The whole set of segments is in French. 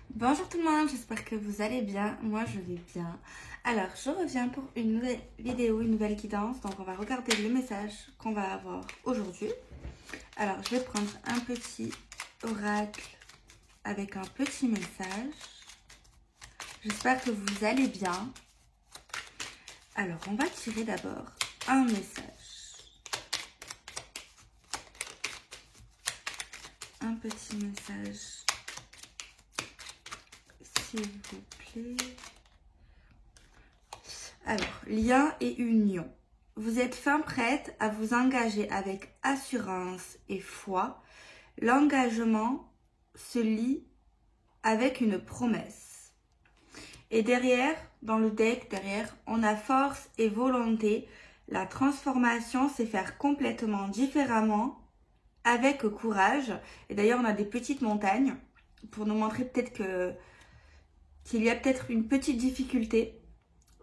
Bonjour tout le monde, j'espère que vous allez bien. Moi je vais bien. Alors je reviens pour une nouvelle vidéo, une nouvelle guidance. Donc on va regarder le message qu'on va avoir aujourd'hui. Alors je vais prendre un petit oracle avec un petit message. J'espère que vous allez bien. Alors on va tirer d'abord un message. Un petit message. S'il vous plaît. Alors, lien et union. Vous êtes fin prête à vous engager avec assurance et foi. L'engagement se lie avec une promesse. Et derrière, dans le deck, on a force et volonté. La transformation, c'est faire complètement différemment avec courage. Et d'ailleurs, on a des petites montagnes pour nous montrer peut-être qu'il y a peut-être une petite difficulté.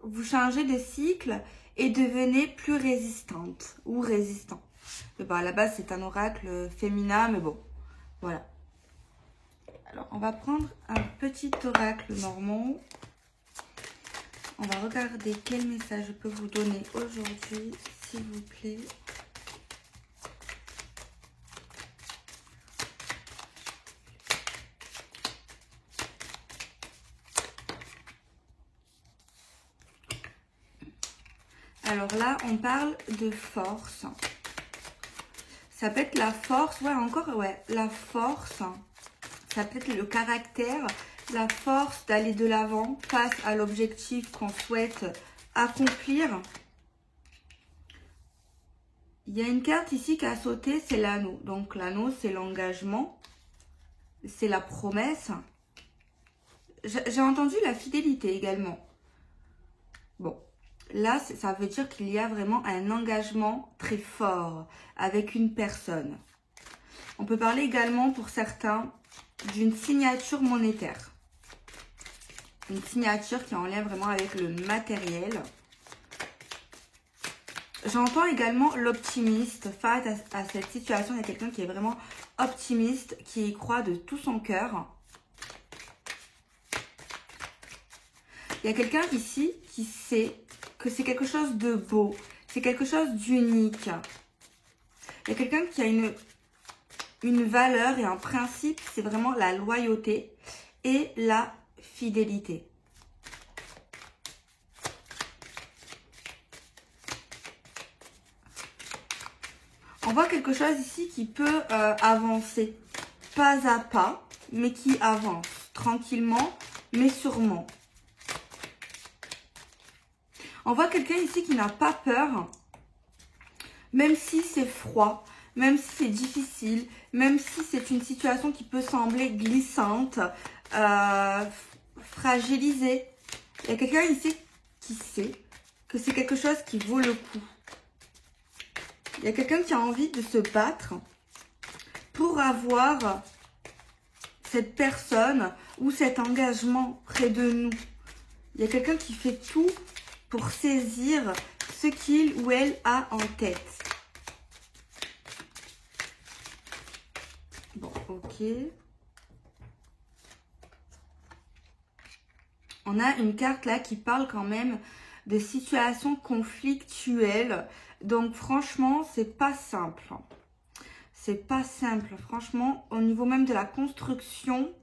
Vous changez de cycle et devenez plus résistante ou résistant. Mais bon, à la base, c'est un oracle féminin, mais bon, voilà. Alors, on va prendre un petit oracle normand. On va regarder quel message je peux vous donner aujourd'hui, s'il vous plaît. Alors là, on parle de force. Ça peut être la force, la force. Ça peut être le caractère, la force d'aller de l'avant face à l'objectif qu'on souhaite accomplir. Il y a une carte ici qui a sauté, c'est l'anneau. Donc l'anneau, c'est l'engagement, c'est la promesse. J'ai entendu la fidélité également. Bon. Là, ça veut dire qu'il y a vraiment un engagement très fort avec une personne. On peut parler également pour certains d'une signature monétaire. Une signature qui est en lien vraiment avec le matériel. J'entends également l'optimiste face à cette situation. Il y a quelqu'un qui est vraiment optimiste, qui y croit de tout son cœur. Il y a quelqu'un ici qui sait que c'est quelque chose de beau, c'est quelque chose d'unique. Il y a quelqu'un qui a une valeur et un principe, c'est vraiment la loyauté et la fidélité. On voit quelque chose ici qui peut avancer, pas à pas, mais qui avance tranquillement, mais sûrement. On voit quelqu'un ici qui n'a pas peur, même si c'est froid, même si c'est difficile, même si c'est une situation qui peut sembler glissante, fragilisée. Il y a quelqu'un ici qui sait que c'est quelque chose qui vaut le coup. Il y a quelqu'un qui a envie de se battre pour avoir cette personne ou cet engagement près de nous. Il y a quelqu'un qui fait tout pour saisir ce qu'il ou elle a en tête. Bon, ok. On a une carte là qui parle quand même de situations conflictuelles. Donc franchement, c'est pas simple. C'est pas simple. Franchement, au niveau même de la construction,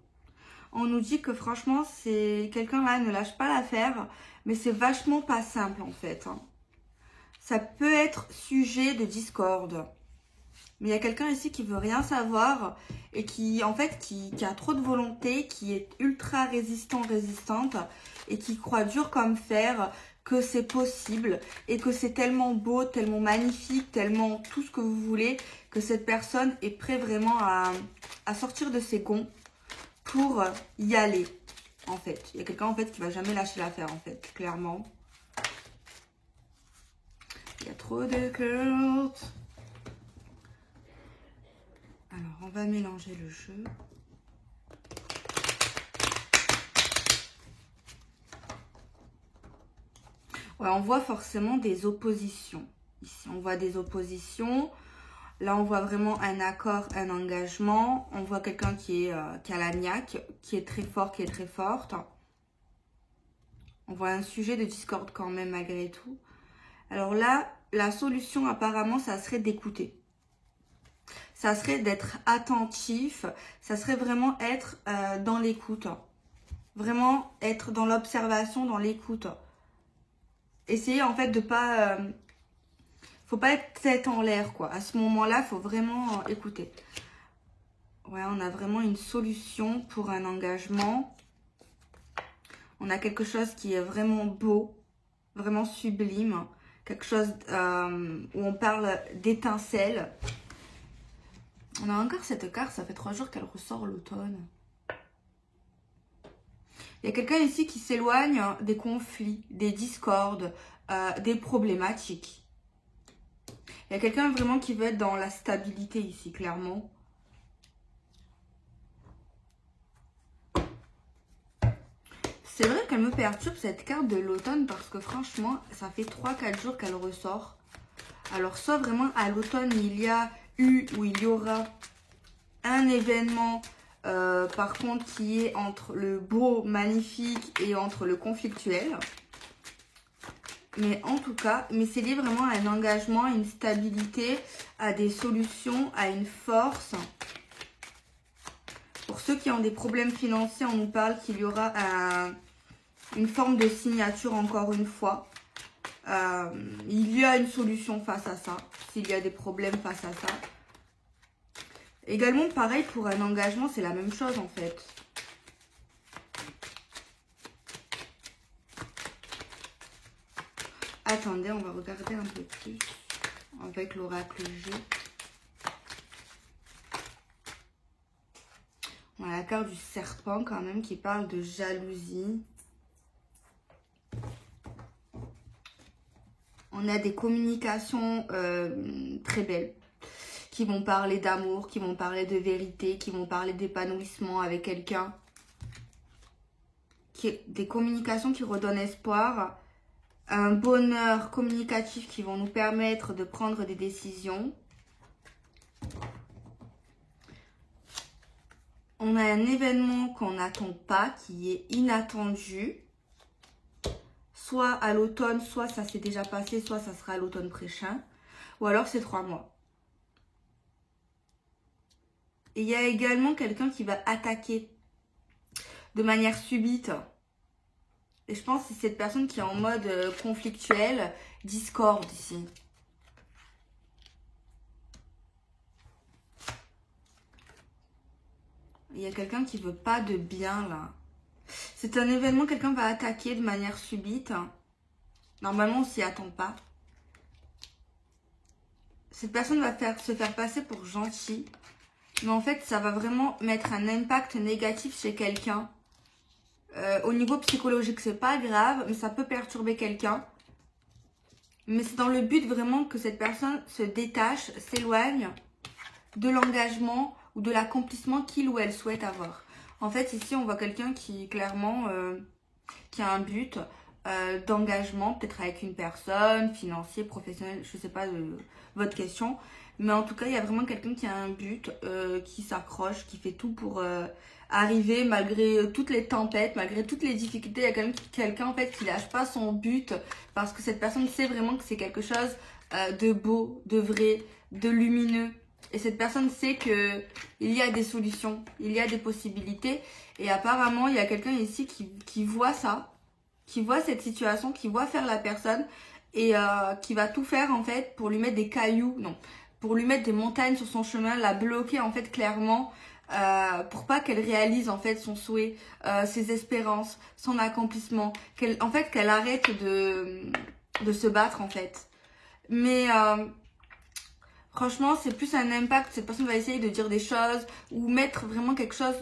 on nous dit que franchement, c'est quelqu'un là ne lâche pas l'affaire, mais c'est vachement pas simple en fait. Ça peut être sujet de discorde. Mais il y a quelqu'un ici qui veut rien savoir et qui en fait qui a trop de volonté, qui est ultra résistante et qui croit dur comme fer que c'est possible et que c'est tellement beau, tellement magnifique, tellement tout ce que vous voulez que cette personne est prête vraiment à sortir de ses gonds pour y aller, en fait. Il y a quelqu'un, en fait, qui va jamais lâcher l'affaire, en fait, clairement. Il y a trop de cartes. Alors, on va mélanger le jeu. Ouais, on voit forcément des oppositions. Ici, on voit des oppositions. Là, on voit vraiment un accord, un engagement. On voit quelqu'un qui a la niaque, qui est très fort, qui est très forte. On voit un sujet de discorde quand même, malgré tout. Alors là, la solution, apparemment, ça serait d'écouter. Ça serait d'être attentif. Ça serait vraiment être dans l'écoute. Vraiment être dans l'observation, dans l'écoute. Essayez, en fait, de pas... faut pas être tête en l'air, quoi. À ce moment-là, il faut vraiment écouter. Ouais, on a vraiment une solution pour un engagement. On a quelque chose qui est vraiment beau, vraiment sublime. Quelque chose où on parle d'étincelles. On a encore cette carte, ça fait 3 jours qu'elle ressort l'automne. Il y a quelqu'un ici qui s'éloigne des conflits, des discordes, des problématiques. Il y a quelqu'un vraiment qui veut être dans la stabilité ici, clairement. C'est vrai qu'elle me perturbe cette carte de l'automne parce que franchement, ça fait 3-4 jours qu'elle ressort. Alors soit vraiment à l'automne, il y a eu ou il y aura un événement par contre qui est entre le beau, magnifique et entre le conflictuel. Mais en tout cas, mais c'est lié vraiment à un engagement, à une stabilité, à des solutions, à une force. Pour ceux qui ont des problèmes financiers, on nous parle qu'il y aura une forme de signature encore une fois. Il y a une solution face à ça, s'il y a des problèmes face à ça. Également, pareil pour un engagement, c'est la même chose en fait. Attendez, on va regarder un peu plus avec l'oracle G. On a la carte du serpent quand même qui parle de jalousie. On a des communications très belles qui vont parler d'amour, qui vont parler de vérité, qui vont parler d'épanouissement avec quelqu'un. Des communications qui redonnent espoir. Un bonheur communicatif qui vont nous permettre de prendre des décisions. On a un événement qu'on n'attend pas, qui est inattendu. Soit à l'automne, soit ça s'est déjà passé, soit ça sera à l'automne prochain. Ou alors c'est 3 mois. Et il y a également quelqu'un qui va attaquer de manière subite. Et je pense que c'est cette personne qui est en mode conflictuel, discorde ici. Il y a quelqu'un qui veut pas de bien là. C'est un événement, quelqu'un va attaquer de manière subite. Normalement, on s'y attend pas. Cette personne va se faire passer pour gentil. Mais en fait, ça va vraiment mettre un impact négatif chez quelqu'un. Au niveau psychologique, c'est pas grave, mais ça peut perturber quelqu'un. Mais c'est dans le but vraiment que cette personne se détache, s'éloigne de l'engagement ou de l'accomplissement qu'il ou elle souhaite avoir. En fait, ici, on voit quelqu'un qui, clairement, qui a un but d'engagement, peut-être avec une personne, financier, professionnel, je ne sais pas votre question. Mais en tout cas, il y a vraiment quelqu'un qui a un but, qui s'accroche, qui fait tout pour arriver malgré toutes les tempêtes, malgré toutes les difficultés. Il y a quelqu'un en fait qui lâche pas son but parce que cette personne sait vraiment que c'est quelque chose de beau, de vrai, de lumineux. Et cette personne sait que il y a des solutions, il y a des possibilités. Et apparemment, il y a quelqu'un ici qui voit ça, qui voit cette situation, qui voit faire la personne et qui va tout faire en fait pour lui mettre des cailloux, non, pour lui mettre des montagnes sur son chemin, la bloquer en fait clairement pour pas qu'elle réalise en fait son souhait, ses espérances, son accomplissement, qu'elle arrête de se battre en fait. Mais franchement, c'est plus un impact. Cette personne va essayer de dire des choses ou mettre vraiment quelque chose...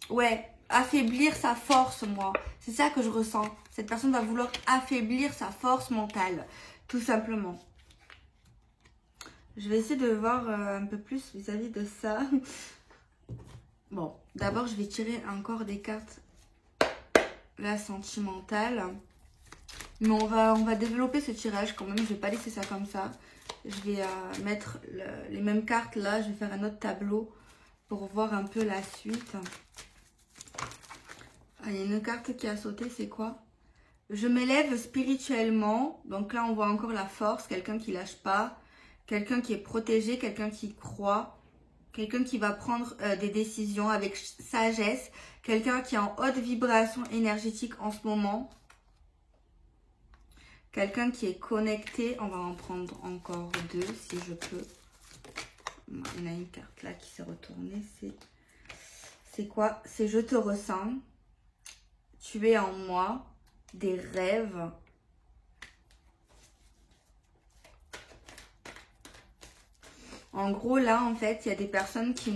ouais, affaiblir sa force, moi. C'est ça que je ressens. Cette personne va vouloir affaiblir sa force mentale, tout simplement. Je vais essayer de voir un peu plus vis-à-vis de ça. Bon, d'abord, je vais tirer encore des cartes là, sentimentales. Mais on va développer ce tirage quand même. Je ne vais pas laisser ça comme ça. Je vais mettre les mêmes cartes là. Je vais faire un autre tableau pour voir un peu la suite. Ah, il y a une carte qui a sauté, c'est quoi? Je m'élève spirituellement. Donc là, on voit encore la force. Quelqu'un qui lâche pas. Quelqu'un qui est protégé. Quelqu'un qui croit. Quelqu'un qui va prendre des décisions avec sagesse. Quelqu'un qui est en haute vibration énergétique en ce moment. Quelqu'un qui est connecté. On va en prendre encore 2 si je peux. Il y en a une carte là qui s'est retournée. C'est quoi? C'est je te ressens. Tu es en moi. Des rêves. En gros, là, en fait, il y a des personnes qui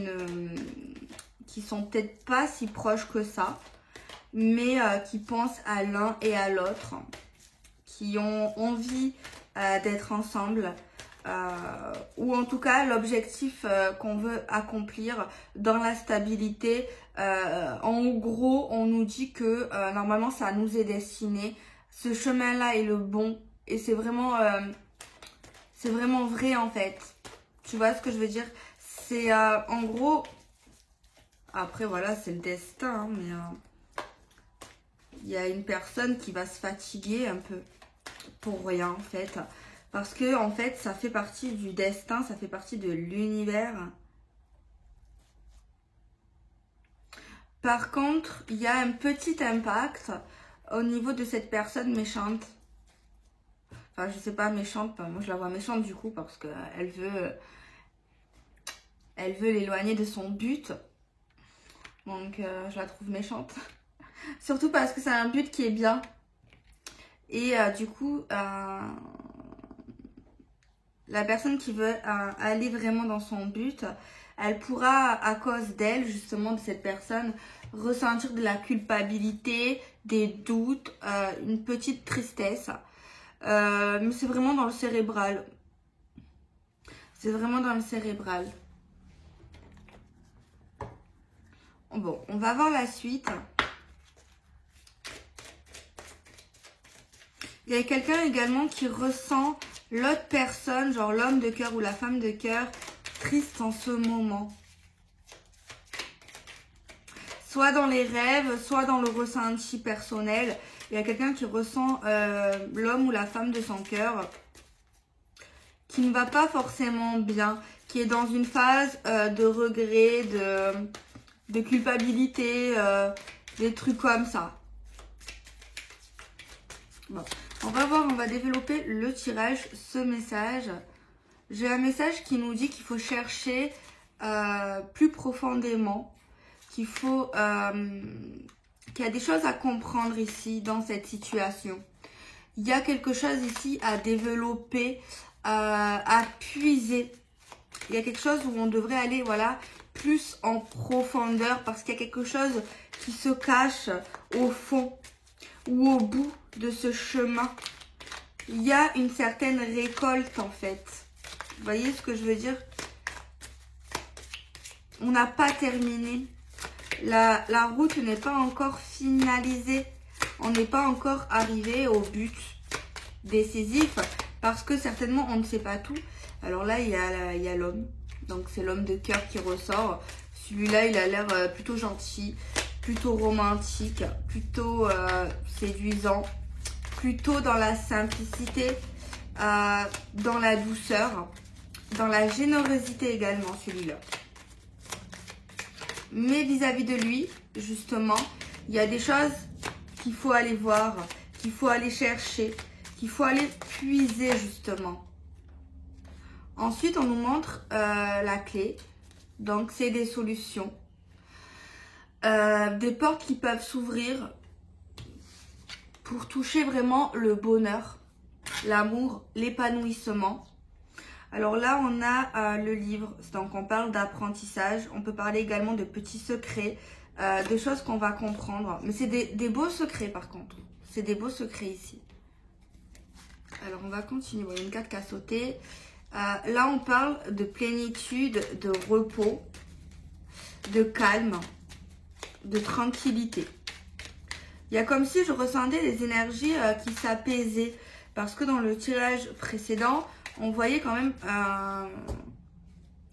sont peut-être pas si proches que ça, mais qui pensent à l'un et à l'autre, qui ont envie d'être ensemble, ou en tout cas l'objectif qu'on veut accomplir dans la stabilité. En gros, on nous dit que normalement ça nous est destiné. Ce chemin-là est le bon et c'est vraiment vrai en fait. Tu vois ce que je veux dire? C'est en gros, après voilà, c'est le destin, hein, mais il y a une personne qui va se fatiguer un peu pour rien en fait. Parce que en fait, ça fait partie du destin, ça fait partie de l'univers. Par contre, il y a un petit impact au niveau de cette personne méchante. Enfin, je sais pas, méchante, moi je la vois méchante du coup parce qu'elle veut l'éloigner de son but. Donc, je la trouve méchante. Surtout parce que c'est un but qui est bien. Et du coup, la personne qui veut aller vraiment dans son but, elle pourra, à cause d'elle, justement, de cette personne, ressentir de la culpabilité, des doutes, une petite tristesse. Mais c'est vraiment dans le cérébral. C'est vraiment dans le cérébral. Bon, on va voir la suite. Il y a quelqu'un également qui ressent l'autre personne, genre l'homme de cœur ou la femme de cœur, triste en ce moment. Soit dans les rêves, soit dans le ressenti personnel. Il y a quelqu'un qui ressent l'homme ou la femme de son cœur qui ne va pas forcément bien, qui est dans une phase de regret, de culpabilité, des trucs comme ça. Bon, on va voir, on va développer le tirage, ce message. J'ai un message qui nous dit qu'il faut chercher plus profondément, qu'il y a des choses à comprendre ici dans cette situation. Il y a quelque chose ici à développer, à puiser. Il y a quelque chose où on devrait aller, voilà, plus en profondeur parce qu'il y a quelque chose qui se cache au fond ou au bout de ce chemin. Il y a une certaine récolte en fait. Vous voyez ce que je veux dire? On n'a pas terminé. La route n'est pas encore finalisée. On n'est pas encore arrivé au but décisif parce que certainement on ne sait pas tout. Alors là, il y a l'homme. Donc c'est l'homme de cœur qui ressort. Celui-là, il a l'air plutôt gentil, plutôt romantique, plutôt séduisant, plutôt dans la simplicité, dans la douceur, dans la générosité également, celui-là. Mais vis-à-vis de lui, justement, il y a des choses qu'il faut aller voir, qu'il faut aller chercher, qu'il faut aller puiser, justement. Ensuite, on nous montre la clé. Donc, c'est des solutions. Des portes qui peuvent s'ouvrir pour toucher vraiment le bonheur, l'amour, l'épanouissement. Alors là, on a le livre. Donc, on parle d'apprentissage. On peut parler également de petits secrets, de choses qu'on va comprendre. Mais c'est des beaux secrets, par contre. C'est des beaux secrets ici. Alors, on va continuer. Bon, il y a une carte qui a sauté. Là, on parle de plénitude, de repos, de calme, de tranquillité. Il y a comme si je ressentais des énergies qui s'apaisaient. Parce que dans le tirage précédent, on voyait quand même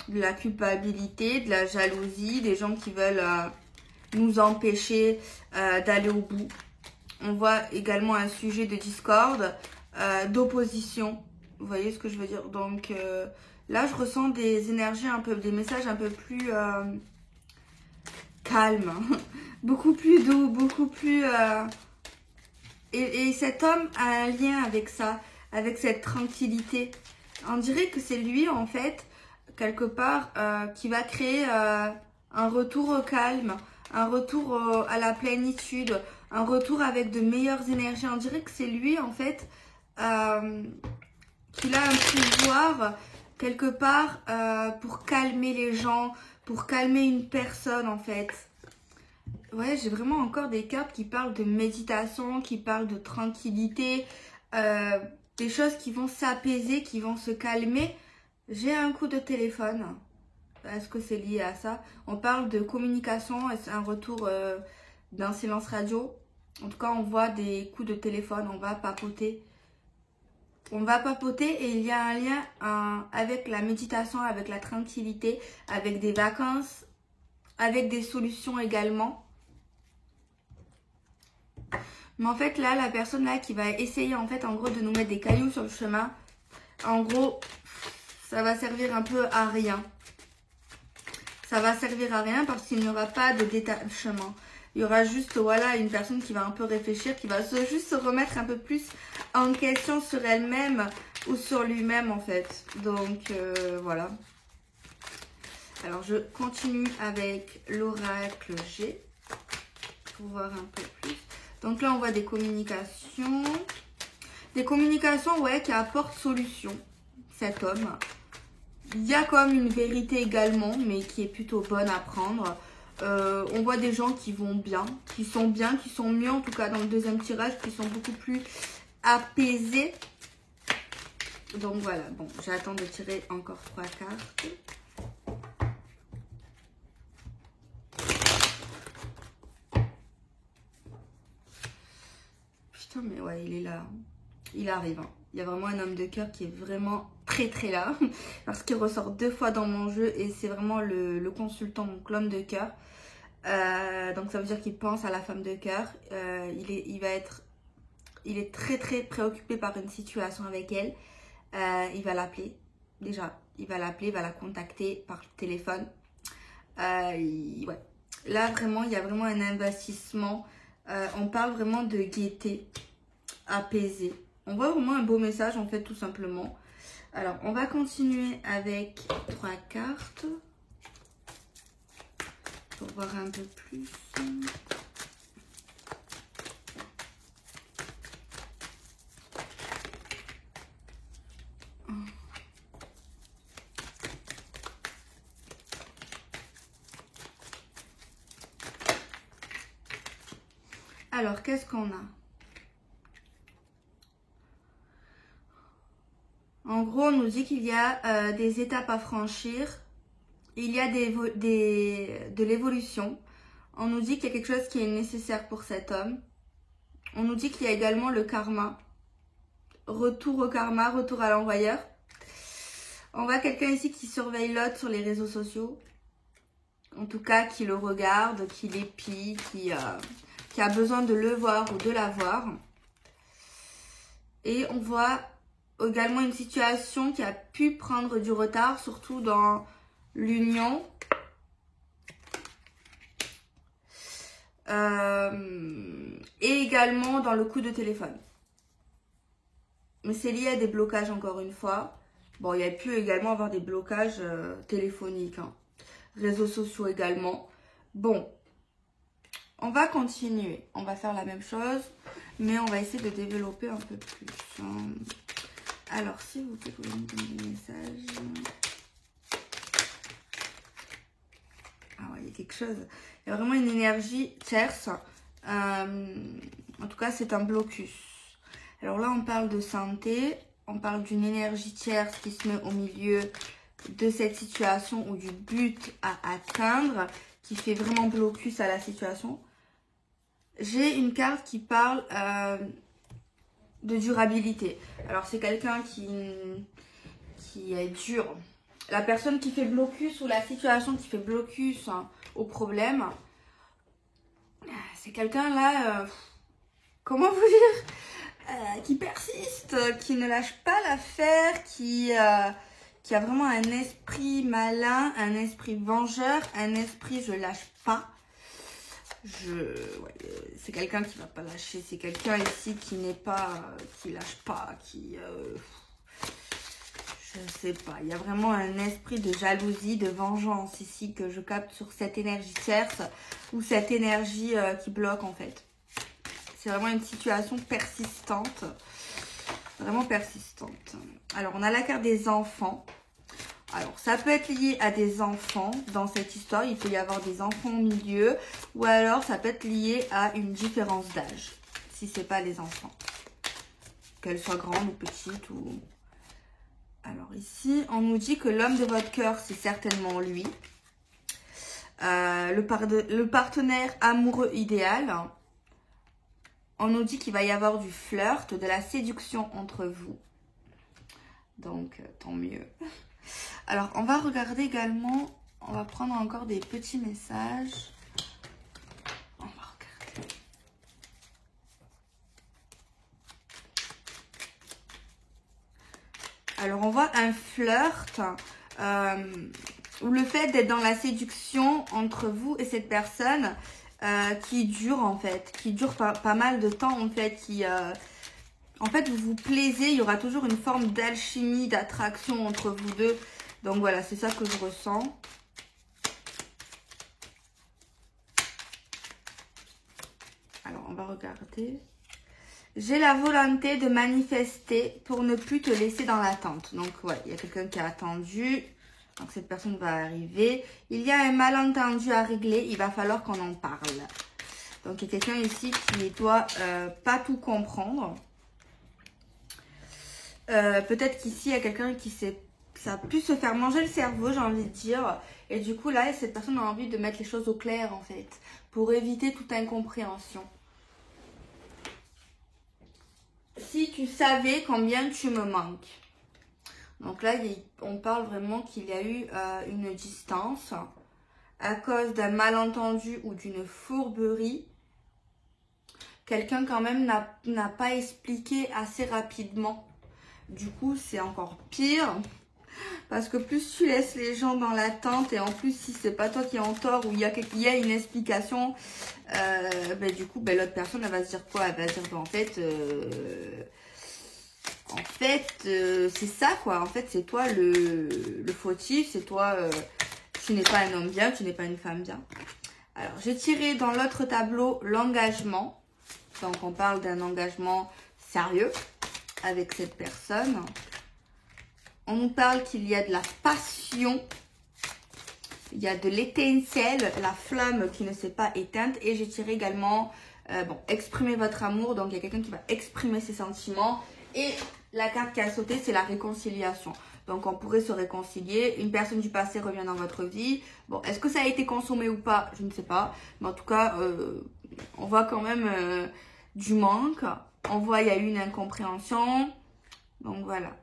de la culpabilité, de la jalousie, des gens qui veulent nous empêcher d'aller au bout. On voit également un sujet de discorde, d'opposition. Vous voyez ce que je veux dire? Donc là, je ressens des énergies des messages un peu plus calmes, beaucoup plus doux, beaucoup plus... Et cet homme a un lien avec ça, avec cette tranquillité. On dirait que c'est lui, en fait, quelque part, qui va créer un retour au calme, un retour à la plénitude, un retour avec de meilleures énergies. On dirait que c'est lui, en fait, qu'il a un pouvoir, quelque part, pour calmer les gens, pour calmer une personne, en fait. Ouais, j'ai vraiment encore des cartes qui parlent de méditation, qui parlent de tranquillité, des choses qui vont s'apaiser, qui vont se calmer. J'ai un coup de téléphone. Est-ce que c'est lié à ça? On parle de communication, c'est un retour d'un silence radio. En tout cas, on voit des coups de téléphone, on va papoter. On va papoter et il y a un lien avec la méditation, avec la tranquillité, avec des vacances, avec des solutions également. Mais en fait, là, la personne là qui va essayer, en fait, en gros, de nous mettre des cailloux sur le chemin, en gros, ça va servir un peu à rien. Ça va servir à rien parce qu'il n'y aura pas de détachement. Il y aura juste, voilà, une personne qui va un peu réfléchir, qui va juste se remettre un peu plus en question sur elle-même ou sur lui-même, en fait. Donc, voilà. Alors, je continue avec l'oracle G pour voir un peu plus. Donc là, on voit des communications. Des communications, ouais, qui apportent solution, cet homme. Il y a comme une vérité également, mais qui est plutôt bonne à prendre. On voit des gens qui vont bien, qui sont mieux en tout cas dans le deuxième tirage, qui sont beaucoup plus apaisés. Donc voilà, bon, j'attends de tirer encore 3 cartes. Putain, mais ouais, il est là. Il arrive. Hein. Il y a vraiment un homme de cœur qui est vraiment très là. Parce qu'il ressort 2 fois dans mon jeu et c'est vraiment le consultant, donc l'homme de cœur. Donc ça veut dire qu'il pense à la femme de cœur. Il est très préoccupé par une situation avec elle. Il va l'appeler. Déjà, il va la contacter par téléphone. Ouais. Là, vraiment, il y a vraiment un investissement. On parle vraiment de gaieté, apaisée. On voit vraiment un beau message, en fait, tout simplement. Alors, on va continuer avec 3 cartes. Pour voir un peu plus. Alors, qu'est-ce qu'on a? En gros, on nous dit qu'il y a des étapes à franchir. Il y a de l'évolution. On nous dit qu'il y a quelque chose qui est nécessaire pour cet homme. On nous dit qu'il y a également le karma. Retour au karma, retour à l'envoyeur. On voit quelqu'un ici qui surveille l'autre sur les réseaux sociaux. En tout cas, qui le regarde, qui l'épie, qui a besoin de le voir ou de la voir. Et on voit également une situation qui a pu prendre du retard, surtout dans l'union. Et également dans le coup de téléphone. Mais c'est lié à des blocages encore une fois. Bon, il y a pu également avoir des blocages téléphoniques. Hein. Réseaux sociaux également. Bon, on va continuer. On va faire la même chose. Mais on va essayer de développer un peu plus. Hein. Alors, s'il vous plaît, vous pouvez me donner des messages. Ah ouais, il y a quelque chose. Il y a vraiment une énergie tierce. En tout cas, c'est un blocus. Alors là, on parle de santé. On parle d'une énergie tierce qui se met au milieu de cette situation ou du but à atteindre, qui fait vraiment blocus à la situation. J'ai une carte qui parle de durabilité. Alors, c'est quelqu'un qui est dur. La personne qui fait blocus ou la situation qui fait blocus au problème, c'est quelqu'un là, comment vous dire, qui persiste, qui ne lâche pas l'affaire, qui a vraiment un esprit malin, un esprit vengeur, un esprit je lâche pas. C'est quelqu'un qui va pas lâcher, c'est quelqu'un ici qui n'est pas, qui lâche pas, je sais pas, il y a vraiment un esprit de jalousie, de vengeance ici que je capte sur cette énergie tierce ou cette énergie qui bloque en fait. C'est vraiment une situation persistante, vraiment persistante. Alors on a la carte des enfants. Alors, ça peut être lié à des enfants dans cette histoire. Il peut y avoir des enfants au milieu. Ou alors, ça peut être lié à une différence d'âge. Si ce n'est pas les enfants. Qu'elles soient grandes ou petites. Ou... Alors ici, on nous dit que l'homme de votre cœur, c'est certainement lui. Le partenaire amoureux idéal. On nous dit qu'il va y avoir du flirt, de la séduction entre vous. Donc, tant mieux. Alors, on va regarder également, on va prendre encore des petits messages. On va regarder. Alors, on voit un flirt, ou le fait d'être dans la séduction entre vous et cette personne qui dure en fait, qui dure pas mal de temps en fait, en fait, vous vous plaisez, il y aura toujours une forme d'alchimie, d'attraction entre vous deux. Donc voilà, c'est ça que je ressens. Alors, on va regarder. J'ai la volonté de manifester pour ne plus te laisser dans l'attente. Donc, ouais, il y a quelqu'un qui a attendu. Donc, cette personne va arriver. Il y a un malentendu à régler. Il va falloir qu'on en parle. Donc, il y a quelqu'un ici qui ne doit pas tout comprendre. Peut-être qu'ici, il y a quelqu'un qui s'est... Ça a pu se faire manger le cerveau, j'ai envie de dire. Et du coup, là, cette personne a envie de mettre les choses au clair, en fait. Pour éviter toute incompréhension. Si tu savais combien tu me manques. Donc là, on parle vraiment qu'il y a eu une distance. À cause d'un malentendu ou d'une fourberie. Quelqu'un, quand même, n'a pas expliqué assez rapidement. Du coup, c'est encore pire. Parce que plus tu laisses les gens dans l'attente et en plus si c'est pas toi qui es en tort ou il y a une explication, du coup l'autre personne elle va se dire quoi? Elle va se dire en fait c'est ça quoi, en fait c'est toi le fautif, c'est toi, tu n'es pas un homme bien, tu n'es pas une femme bien. Alors j'ai tiré dans l'autre tableau l'engagement, donc on parle d'un engagement sérieux avec cette personne. On nous parle qu'il y a de la passion, il y a de l'étincelle, la flamme qui ne s'est pas éteinte. Et j'ai tiré également, exprimer votre amour. Donc, il y a quelqu'un qui va exprimer ses sentiments. Et la carte qui a sauté, c'est la réconciliation. Donc, on pourrait se réconcilier. Une personne du passé revient dans votre vie. Bon, est-ce que ça a été consommé ou pas? Je ne sais pas. Mais en tout cas, on voit quand même du manque. On voit qu'il y a eu une incompréhension. Donc, voilà.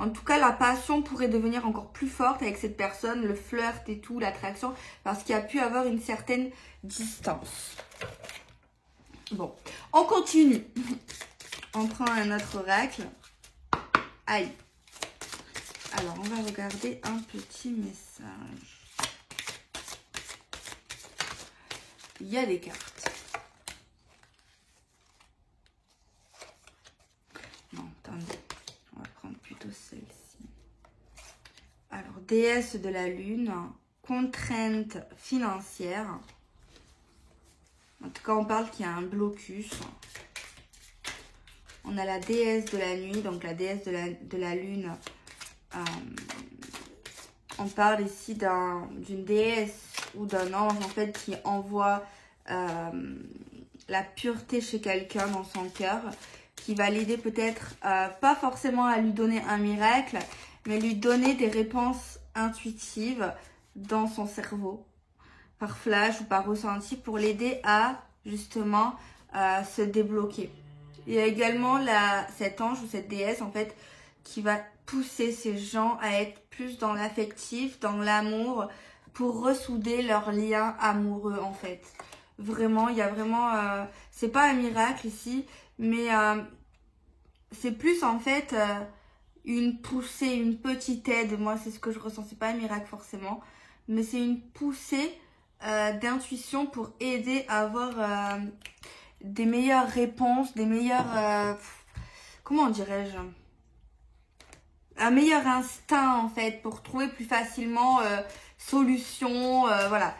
En tout cas, la passion pourrait devenir encore plus forte avec cette personne, le flirt et tout, l'attraction, parce qu'il y a pu avoir une certaine distance. Bon, on continue. On prend un autre oracle. Aïe. Alors, on va regarder un petit message. Il y a des cartes. Non, attendez. On va prendre plutôt celle-ci. Alors, déesse de la lune, contrainte financière. En tout cas, on parle qu'il y a un blocus. On a la déesse de la nuit, donc la déesse de la lune. On parle ici d'une déesse ou d'un ange, en fait, qui envoie la pureté chez quelqu'un dans son cœur, qui va l'aider peut-être, pas forcément à lui donner un miracle, mais lui donner des réponses intuitives dans son cerveau, par flash ou par ressenti, pour l'aider à, justement, se débloquer. Il y a également cet ange ou cette déesse, en fait, qui va pousser ces gens à être plus dans l'affectif, dans l'amour, pour ressouder leur lien amoureux en fait. Vraiment, il y a vraiment... c'est pas un miracle ici, mais c'est plus en fait une poussée, une petite aide. Moi, c'est ce que je ressens. C'est pas un miracle forcément, mais c'est une poussée d'intuition pour aider à avoir des meilleures réponses, des meilleures... comment dirais-je, un meilleur instinct en fait pour trouver plus facilement solution, voilà.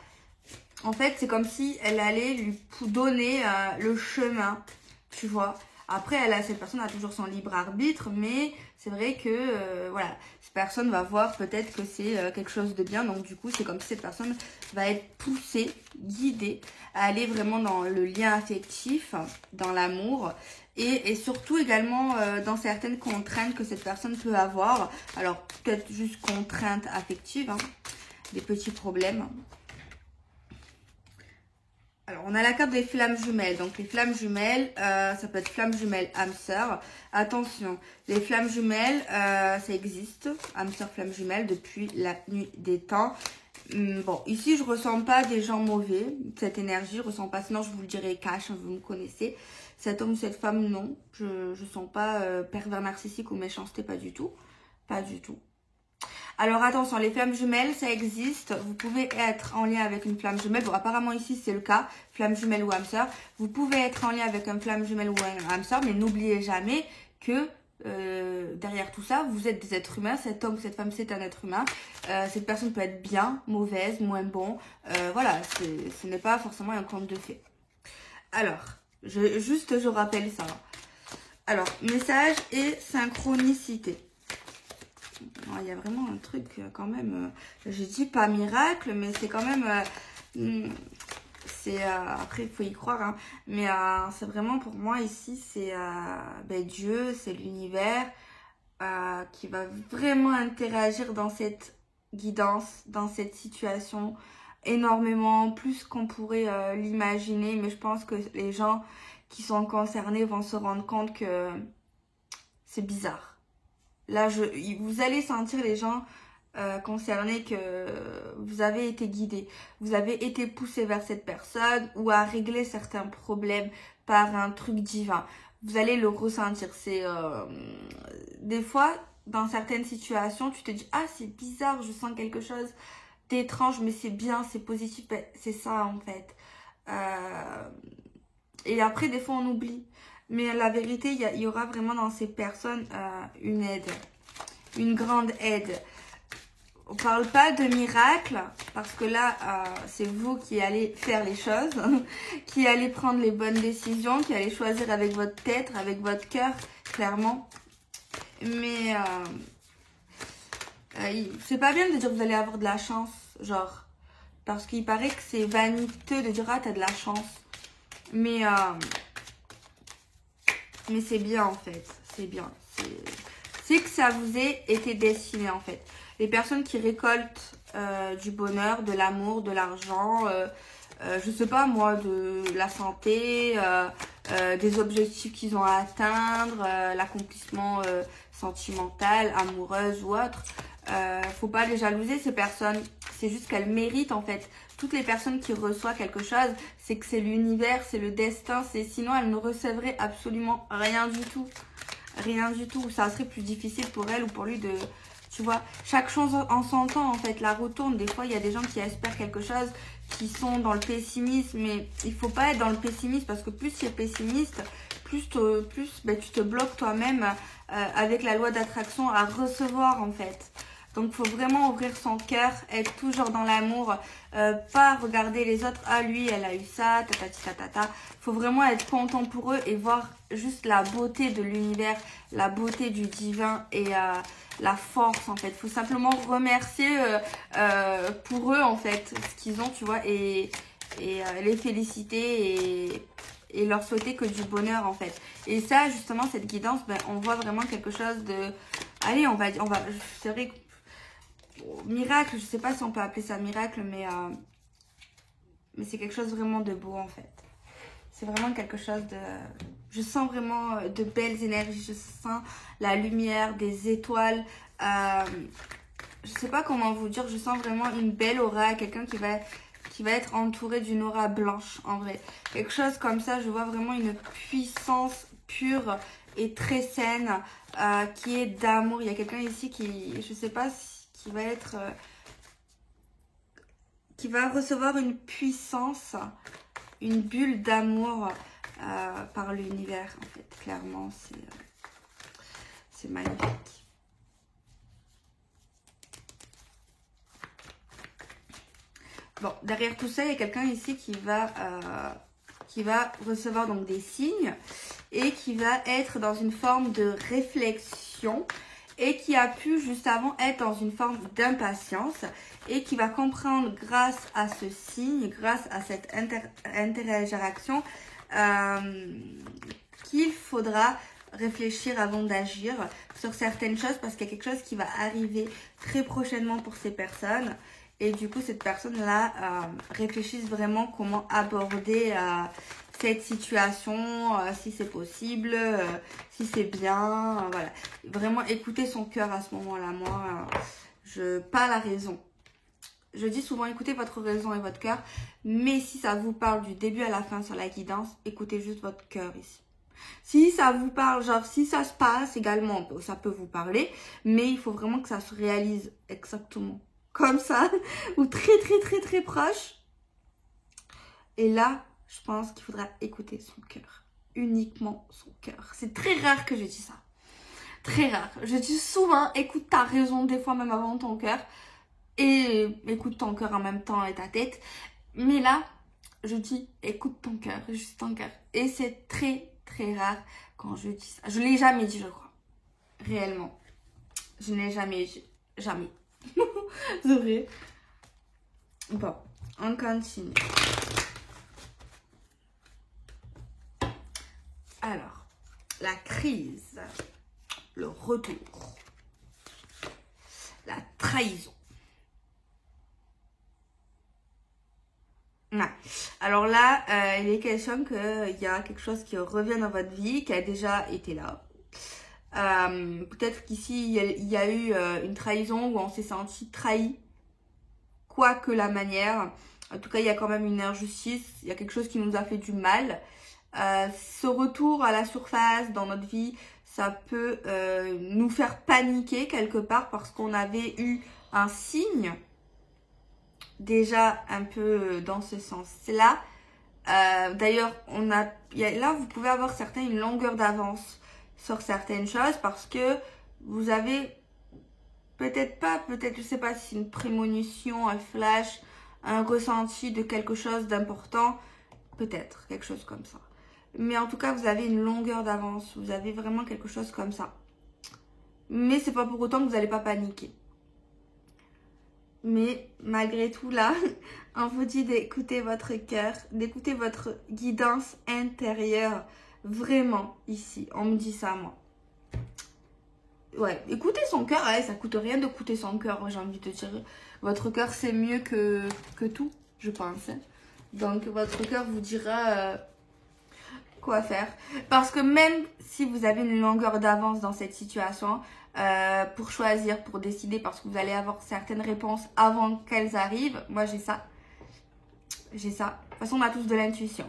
En fait, c'est comme si elle allait lui donner le chemin, tu vois. Après, cette personne a toujours son libre arbitre, mais c'est vrai que voilà, cette personne va voir peut-être que c'est quelque chose de bien. Donc du coup, c'est comme si cette personne va être poussée, guidée à aller vraiment dans le lien affectif, dans l'amour. Et surtout également dans certaines contraintes que cette personne peut avoir. Alors, peut-être juste contraintes affectives, hein, des petits problèmes. Alors, on a la carte des flammes jumelles. Donc, les flammes jumelles, ça peut être flammes jumelles, âme sœur. Attention, les flammes jumelles, ça existe. Âme sœur, flammes jumelles, depuis la nuit des temps. Bon, ici, je ressens pas des gens mauvais. Cette énergie, je ressens pas. Sinon, je vous le dirais cash, vous me connaissez. Cet homme ou cette femme, non. Je sens pas pervers narcissique ou méchanceté, pas du tout. Pas du tout. Alors attention, les flammes jumelles, ça existe. Vous pouvez être en lien avec une flamme jumelle. Bon, apparemment ici, c'est le cas. Flamme jumelle ou âme sœur. Vous pouvez être en lien avec une flamme jumelle ou un âme sœur, mais n'oubliez jamais que derrière tout ça, vous êtes des êtres humains. Cet homme ou cette femme, c'est un être humain. Cette personne peut être bien, mauvaise, moins bon. Voilà, ce n'est pas forcément un conte de fées. Alors, je rappelle ça. Alors, message et synchronicité. Il y a vraiment un truc quand même, je dis pas miracle, mais c'est quand même, après il faut y croire, hein, mais c'est vraiment pour moi ici, c'est Dieu, c'est l'univers qui va vraiment interagir dans cette guidance, dans cette situation, énormément, plus qu'on pourrait l'imaginer, mais je pense que les gens qui sont concernés vont se rendre compte que c'est bizarre. Là, vous allez sentir les gens concernés que vous avez été guidés. Vous avez été poussé vers cette personne ou à régler certains problèmes par un truc divin. Vous allez le ressentir. C'est des fois, dans certaines situations, tu te dis « Ah, c'est bizarre, je sens quelque chose d'étrange, mais c'est bien, c'est positif. » C'est ça, en fait. Et après, des fois, on oublie. Mais la vérité, il y aura vraiment dans ces personnes une aide, une grande aide. On ne parle pas de miracle, parce que là, c'est vous qui allez faire les choses, qui allez prendre les bonnes décisions, qui allez choisir avec votre tête, avec votre cœur, clairement. Mais c'est pas bien de dire que vous allez avoir de la chance, genre, parce qu'il paraît que c'est vaniteux de dire « Ah, t'as de la chance ». Mais c'est bien en fait, c'est bien. C'est que ça vous ait été destiné en fait. Les personnes qui récoltent du bonheur, de l'amour, de l'argent, je sais pas moi, de la santé, des objectifs qu'ils ont à atteindre, l'accomplissement sentimental, amoureuse ou autre. Faut pas les jalouser ces personnes, c'est juste qu'elles méritent en fait. Toutes les personnes qui reçoivent quelque chose, c'est que c'est l'univers, c'est le destin, sinon elles ne recevraient absolument rien du tout. Rien du tout. Ça serait plus difficile pour elles ou pour lui de... Tu vois, chaque chose en son temps en fait, la retourne. Des fois, il y a des gens qui espèrent quelque chose, qui sont dans le pessimisme, mais il faut pas être dans le pessimisme parce que plus tu es pessimiste, plus tu te bloques toi-même avec la loi d'attraction à recevoir en fait. Donc, il faut vraiment ouvrir son cœur, être toujours dans l'amour, pas regarder les autres. Ah, lui, elle a eu ça, tatati tatata. Il faut vraiment être content pour eux et voir juste la beauté de l'univers, la beauté du divin et la force, en fait. Il faut simplement remercier pour eux, en fait, ce qu'ils ont, tu vois, et les féliciter et leur souhaiter que du bonheur, en fait. Et ça, justement, cette guidance, on voit vraiment quelque chose de... Allez, c'est vrai que miracle, je sais pas si on peut appeler ça miracle, mais c'est quelque chose vraiment de beau en fait. C'est vraiment quelque chose de... Je sens vraiment de belles énergies. Je sens la lumière, des étoiles. Je sais pas comment vous dire. Je sens vraiment une belle aura. Quelqu'un qui va être entouré d'une aura blanche, en vrai. Quelque chose comme ça. Je vois vraiment une puissance pure et très saine qui est d'amour. Il y a quelqu'un ici qui, je sais pas, qui va être... qui va recevoir une puissance, une bulle d'amour par l'univers, en fait. Clairement, c'est magnifique. Bon, derrière tout ça, il y a quelqu'un ici qui va recevoir donc des signes et qui va être dans une forme de réflexion et qui a pu juste avant être dans une forme d'impatience et qui va comprendre grâce à ce signe, grâce à cette interaction, qu'il faudra réfléchir avant d'agir sur certaines choses parce qu'il y a quelque chose qui va arriver très prochainement pour ces personnes. Et du coup, cette personne-là réfléchisse vraiment comment aborder cette situation, si c'est possible, si c'est bien, voilà. Vraiment écouter son cœur à ce moment-là. Moi, pas la raison. Je dis souvent écoutez votre raison et votre cœur, mais si ça vous parle du début à la fin sur la guidance, écoutez juste votre cœur ici. Si ça vous parle, genre si ça se passe également, ça peut vous parler, mais il faut vraiment que ça se réalise exactement comme ça, ou très proche. Et là, je pense qu'il faudra écouter son cœur, uniquement son cœur. C'est très rare que je dis ça, très rare. Je dis souvent écoute ta raison, des fois même avant ton cœur, et écoute ton cœur en même temps et ta tête. Mais là, je dis écoute ton cœur, juste ton cœur. Et c'est très rare quand je dis ça. Je ne l'ai jamais dit, je crois. Réellement. Je ne l'ai jamais dit. Jamais. C'est vrai. Bon, on continue. Alors, la crise, le retour, la trahison. Ouais. Alors là, il est question qu'il y a quelque chose qui revient dans votre vie, qui a déjà été là. Peut-être qu'ici, il y a eu une trahison où on s'est senti trahi, quoi que la manière. En tout cas, il y a quand même une injustice, il y a quelque chose qui nous a fait du mal. Ce retour à la surface dans notre vie, ça peut nous faire paniquer quelque part parce qu'on avait eu un signe déjà un peu dans ce sens-là. D'ailleurs, là, vous pouvez avoir une longueur d'avance sur certaines choses parce que vous avez peut-être, je sais pas si une prémonition, un flash, un ressenti de quelque chose d'important, peut-être, quelque chose comme ça. Mais en tout cas, vous avez une longueur d'avance, vous avez vraiment quelque chose comme ça. Mais c'est pas pour autant que vous n'allez pas paniquer. Mais malgré tout là, on vous dit d'écouter votre cœur, d'écouter votre guidance intérieure. Vraiment, ici, on me dit ça moi. Ouais, écouter son cœur, ouais, ça coûte rien d'écouter son cœur, j'ai envie de dire. Votre cœur, c'est mieux que tout, je pense. Donc, votre cœur vous dira quoi faire. Parce que même si vous avez une longueur d'avance dans cette situation, pour choisir, pour décider, parce que vous allez avoir certaines réponses avant qu'elles arrivent. Moi, j'ai ça. J'ai ça. De toute façon, on a tous de l'intuition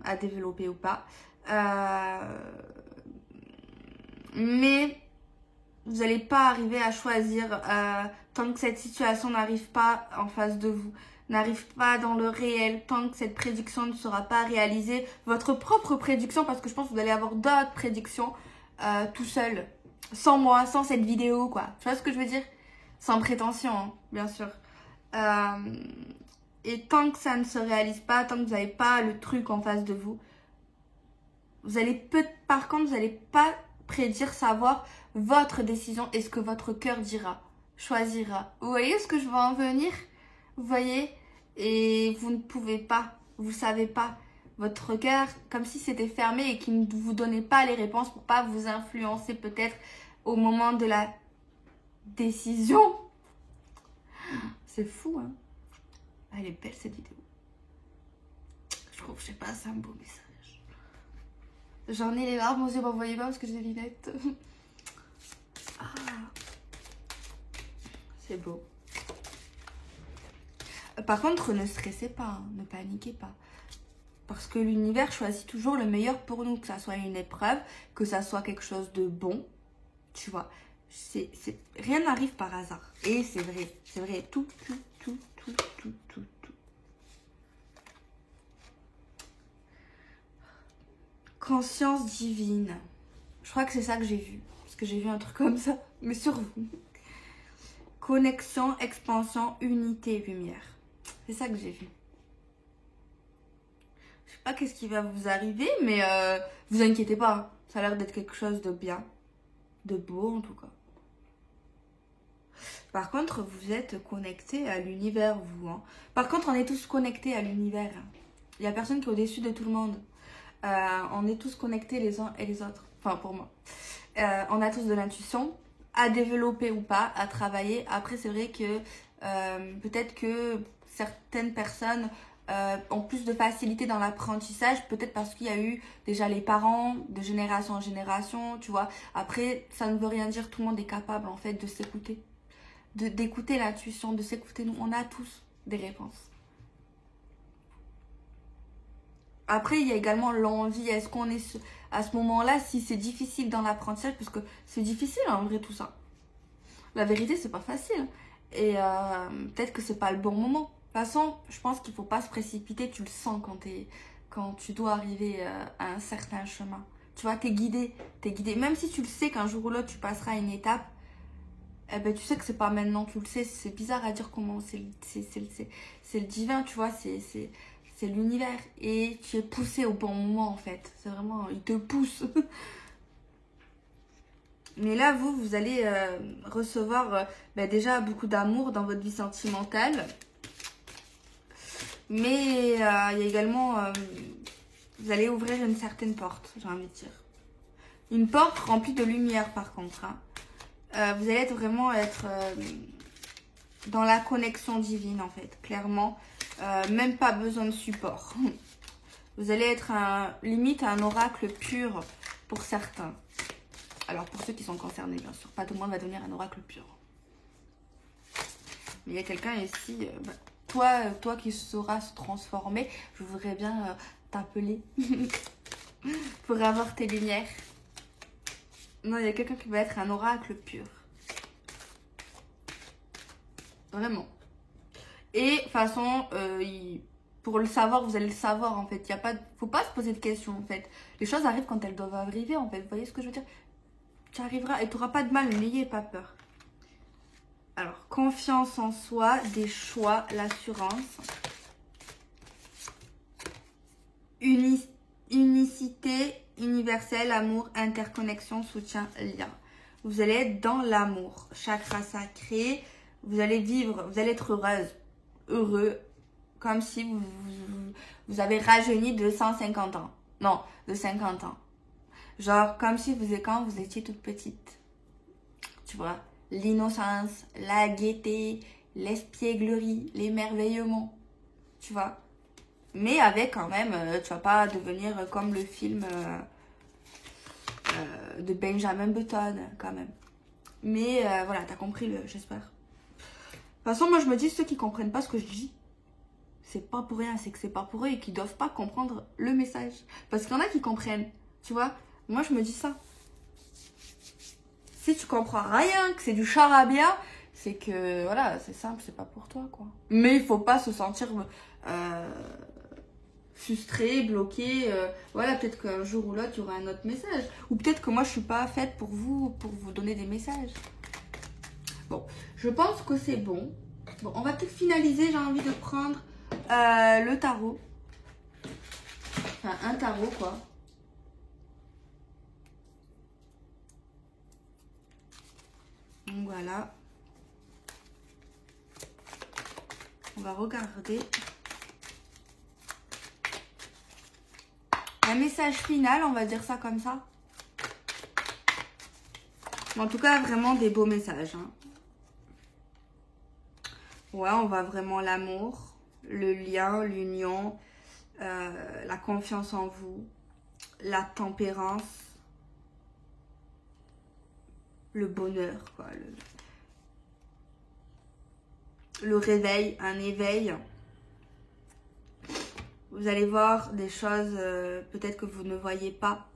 à développer ou pas. Mais vous n'allez pas arriver à choisir tant que cette situation n'arrive pas en face de vous, n'arrive pas dans le réel, tant que cette prédiction ne sera pas réalisée. Votre propre prédiction, parce que je pense que vous allez avoir d'autres prédictions tout seul. Sans moi, sans cette vidéo, quoi. Tu vois ce que je veux dire? Sans prétention, hein, bien sûr. Et tant que ça ne se réalise pas, tant que vous n'avez pas le truc en face de vous, par contre, vous n'allez pas prédire, savoir votre décision et ce que votre cœur dira, choisira. Vous voyez ce que je veux en venir? Vous voyez? Et vous ne pouvez pas, vous savez pas. Votre cœur, comme si c'était fermé et qu'il ne vous donnait pas les réponses pour pas vous influencer peut-être au moment de la décision. C'est fou, hein? Elle est belle cette vidéo. Je trouve. je sais pas, c'est un beau message. J'en ai les larmes aux yeux, vous voyez pas parce que j'ai des lunettes. Ah, c'est beau. Par contre, ne stressez pas, hein, ne paniquez pas. Parce que l'univers choisit toujours le meilleur pour nous, que ça soit une épreuve, que ça soit quelque chose de bon, tu vois. Rien n'arrive par hasard. Et c'est vrai, tout. Conscience divine. Je crois que c'est ça que j'ai vu. Parce que j'ai vu un truc comme ça, mais sur vous. Connexion, expansion, unité, lumière. C'est ça que j'ai vu. Je sais pas qu'est-ce qui va vous arriver, mais vous inquiétez pas. Ça a l'air d'être quelque chose de bien. De beau en tout cas. Par contre, vous êtes connecté à l'univers, vous. Hein. Par contre, on est tous connectés à l'univers. Il n'y a personne qui est au-dessus de tout le monde. On est tous connectés les uns et les autres. Enfin, pour moi. On a tous de l'intuition à développer ou pas, à travailler. Après, c'est vrai que peut-être que certaines personnes ont plus de facilité dans l'apprentissage, peut-être parce qu'il y a eu déjà les parents de génération en génération, tu vois. Après, ça ne veut rien dire, tout le monde est capable en fait de s'écouter, d'écouter l'intuition, de s'écouter. Nous, on a tous des réponses. Après, il y a également l'envie. Est-ce qu'on est à ce moment-là, si c'est difficile dans l'apprentissage, parce que c'est difficile en vrai tout ça. La vérité, c'est pas facile. Et peut-être que c'est pas le bon moment. De toute façon, je pense qu'il faut pas se précipiter. Tu le sens quand tu dois arriver à un certain chemin. Tu vois, t'es guidé. Même si tu le sais qu'un jour ou l'autre, tu passeras à une étape, eh ben, tu sais que c'est pas maintenant. Tu le sais. C'est bizarre à dire comment. C'est le divin, tu vois. C'est l'univers. Et tu es poussé au bon moment, en fait. C'est vraiment... Il te pousse. Mais là, vous allez recevoir déjà beaucoup d'amour dans votre vie sentimentale. Mais il y a également... vous allez ouvrir une certaine porte, j'ai envie de dire. Une porte remplie de lumière, par contre. Hein. Vous allez vraiment être dans la connexion divine, en fait. Clairement. Même pas besoin de support. Vous allez être limite un oracle pur pour certains. Alors, pour ceux qui sont concernés, bien sûr. Pas tout le monde va devenir un oracle pur. Mais il y a quelqu'un ici... toi qui sauras se transformer, je voudrais bien t'appeler pour avoir tes lumières. Non, il y a quelqu'un qui va être un oracle pur. Vraiment. Et de toute façon, pour le savoir, vous allez le savoir en fait. Faut pas se poser de questions en fait. Les choses arrivent quand elles doivent arriver en fait. Vous voyez ce que je veux dire? Tu arriveras et tu n'auras pas de mal, n'ayez pas peur. Alors, confiance en soi, des choix, l'assurance. Unicité, universelle, amour, interconnexion, soutien, lien. Vous allez être dans l'amour. Chakra sacré. Vous allez vivre, vous allez être heureuse, heureux. Comme si vous avez rajeuni de 150 ans. Non, de 50 ans. Genre, comme si quand vous étiez toute petite. Tu vois, l'innocence, la gaieté, l'espièglerie, l'émerveillement. Tu vois. Mais avec quand même, tu vas pas devenir comme le film de Benjamin Button, quand même. Mais voilà, t'as compris, j'espère. De toute façon, moi je me dis, ceux qui comprennent pas ce que je dis, c'est pas pour rien, c'est que c'est pas pour eux et qu'ils doivent pas comprendre le message. Parce qu'il y en a qui comprennent, tu vois. Moi je me dis ça. Si tu comprends rien, que c'est du charabia, c'est que voilà, c'est simple, c'est pas pour toi quoi. Mais il faut pas se sentir frustré, bloqué. Voilà, peut-être qu'un jour ou l'autre il y aura un autre message. Ou peut-être que moi je suis pas faite pour vous donner des messages. Bon, je pense que c'est bon. Bon, on va peut-être finaliser. J'ai envie de prendre le tarot. Enfin, un tarot, quoi. Donc, voilà. On va regarder. Un message final, on va dire ça comme ça. En tout cas, vraiment des beaux messages. Hein. Ouais, on voit vraiment l'amour, le lien, l'union, la confiance en vous, la tempérance, le bonheur, quoi, le réveil, un éveil. Vous allez voir des choses peut-être que vous ne voyez pas,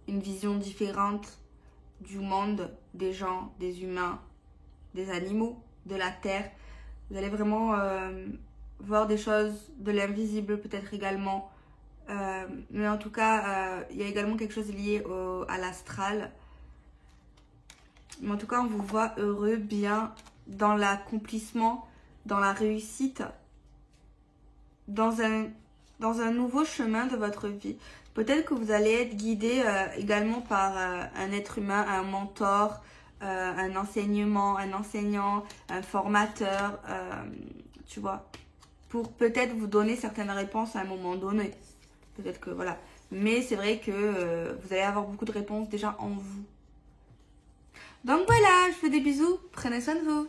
une vision différente du monde, des gens, des humains, des animaux, de la terre. Vous allez vraiment voir des choses de l'invisible peut-être également. Mais en tout cas, il y a également quelque chose lié à l'astral. Mais en tout cas, on vous voit heureux, bien, dans l'accomplissement, dans la réussite, dans un nouveau chemin de votre vie. Peut-être que vous allez être guidé également par un être humain, un mentor, un enseignement, un enseignant, un formateur, tu vois, pour peut-être vous donner certaines réponses à un moment donné. Peut-être que voilà. Mais c'est vrai que vous allez avoir beaucoup de réponses déjà en vous. Donc voilà, je vous fais des bisous. Prenez soin de vous.